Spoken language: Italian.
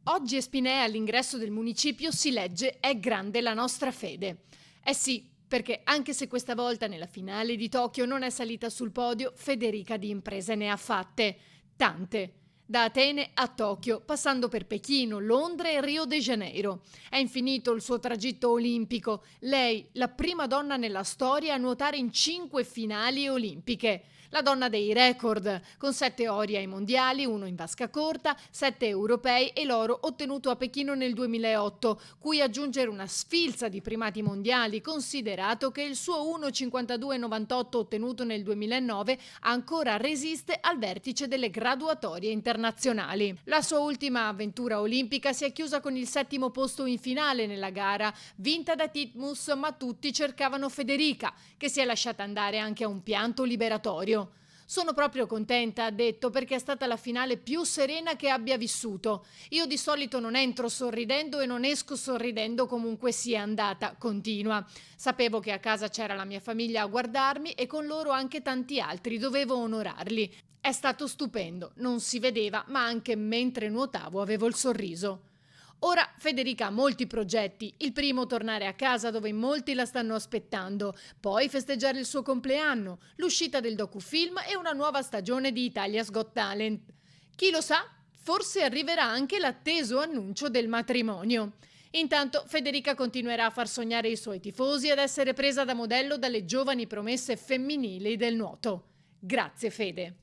Oggi a Spinea, all'ingresso del municipio, si legge «È grande la nostra fede». Eh sì, perché anche se questa volta nella finale di Tokyo non è salita sul podio, Federica di imprese ne ha fatte. Tante. Da Atene a Tokyo, passando per Pechino, Londra e Rio de Janeiro. È infinito il suo tragitto olimpico. Lei, la prima donna nella storia a nuotare in 5 finali olimpiche. La donna dei record, con 7 ori ai mondiali, 1 in vasca corta, 7 europei e l'oro ottenuto a Pechino nel 2008, cui aggiungere una sfilza di primati mondiali, considerato che il suo 1,52,98 ottenuto nel 2009 ancora resiste al vertice delle graduatorie internazionali. La sua ultima avventura olimpica si è chiusa con il 7° posto in finale nella gara, vinta da Titmus, ma tutti cercavano Federica, che si è lasciata andare anche a un pianto liberatorio. Sono proprio contenta, ha detto, perché è stata la finale più serena che abbia vissuto. Io di solito non entro sorridendo e non esco sorridendo comunque sia andata, continua. Sapevo che a casa c'era la mia famiglia a guardarmi e con loro anche tanti altri, dovevo onorarli. È stato stupendo, non si vedeva, ma anche mentre nuotavo avevo il sorriso. Ora Federica ha molti progetti, il primo tornare a casa dove in molti la stanno aspettando, poi festeggiare il suo compleanno, l'uscita del docufilm e una nuova stagione di Italia's Got Talent. Chi lo sa, forse arriverà anche l'atteso annuncio del matrimonio. Intanto Federica continuerà a far sognare i suoi tifosi ed essere presa da modello dalle giovani promesse femminili del nuoto. Grazie Fede.